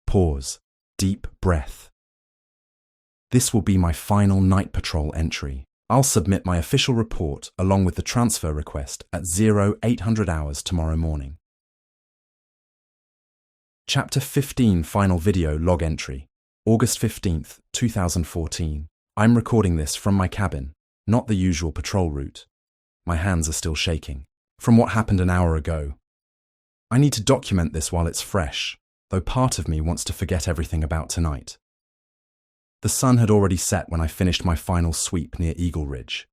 Pause. Deep breath. This will be my final night patrol entry. I'll submit my official report along with the transfer request at 0800 hours tomorrow morning. Chapter 15 Final Video Log Entry. August 15th, 2014. I'm recording this from my cabin, not the usual patrol route. My hands are still shaking from what happened an hour ago. I need to document this while it's fresh, though part of me wants to forget everything about tonight. The sun had already set when I finished my final sweep near Eagle Ridge.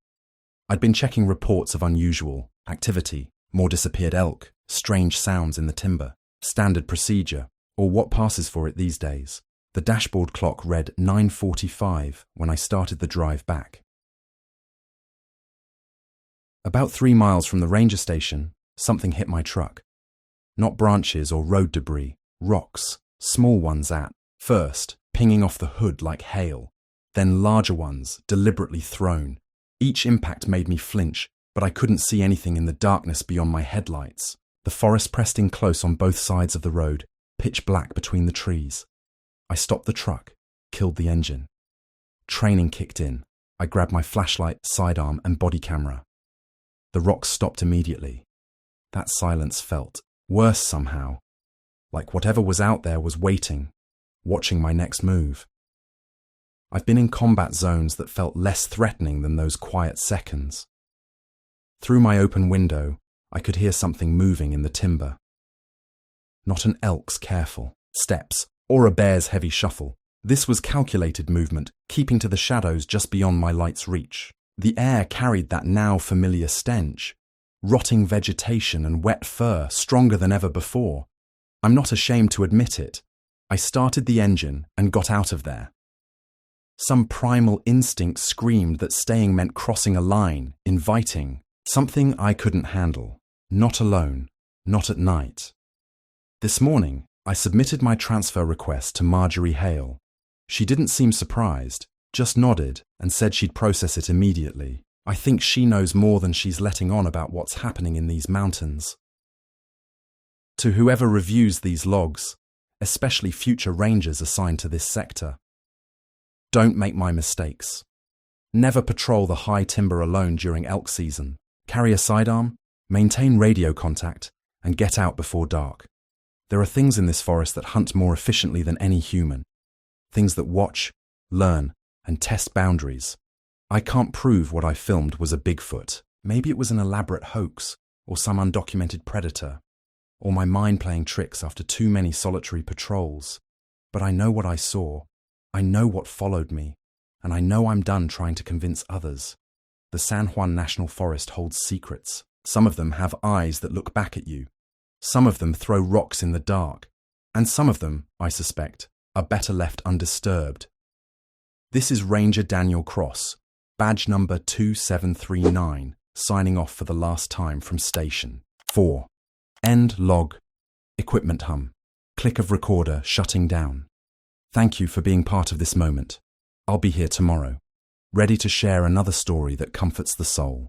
I'd been checking reports of unusual activity, more disappeared elk, strange sounds in the timber, standard procedure, or what passes for it these days. The dashboard clock read 9:45 when I started the drive back. About 3 miles from the ranger station, something hit my truck. Not branches or road debris, rocks, small ones at first, pinging off the hood like hail, then larger ones deliberately thrown. Each impact made me flinch, but I couldn't see anything in the darkness beyond my headlights. The forest pressed in close on both sides of the road, pitch black between the trees. I stopped the truck, killed the engine. Training kicked in. I grabbed my flashlight, sidearm, and body camera. The rocks stopped immediately. That silence felt worse somehow, like whatever was out there was waiting, watching my next move. I've been in combat zones that felt less threatening than those quiet seconds. Through my open window, I could hear something moving in the timber. Not an elk's careful steps or a bear's heavy shuffle. This was calculated movement, keeping to the shadows just beyond my light's reach. The air carried that now familiar stench, rotting vegetation and wet fur stronger than ever before. I'm not ashamed to admit it. I started the engine and got out of there. Some primal instinct screamed that staying meant crossing a line, inviting, something I couldn't handle. Not alone, not at night. This morning, I submitted my transfer request to Marjorie Hale. She didn't seem surprised, just nodded and said she'd process it immediately. I think she knows more than she's letting on about what's happening in these mountains. To whoever reviews these logs, especially future rangers assigned to this sector, don't make my mistakes. Never patrol the high timber alone during elk season. Carry a sidearm, maintain radio contact, and get out before dark. There are things in this forest that hunt more efficiently than any human. Things that watch, learn, and test boundaries. I can't prove what I filmed was a Bigfoot. Maybe it was an elaborate hoax, or some undocumented predator, or my mind playing tricks after too many solitary patrols. But I know what I saw. I know what followed me. And I know I'm done trying to convince others. The San Juan National Forest holds secrets. Some of them have eyes that look back at you. Some of them throw rocks in the dark. And some of them, I suspect, are better left undisturbed. This is Ranger Daniel Cross, badge number 2739, signing off for the last time from Station 4. End log. Equipment hum. Click of recorder shutting down. Thank you for being part of this moment. I'll be here tomorrow, ready to share another story that comforts the soul.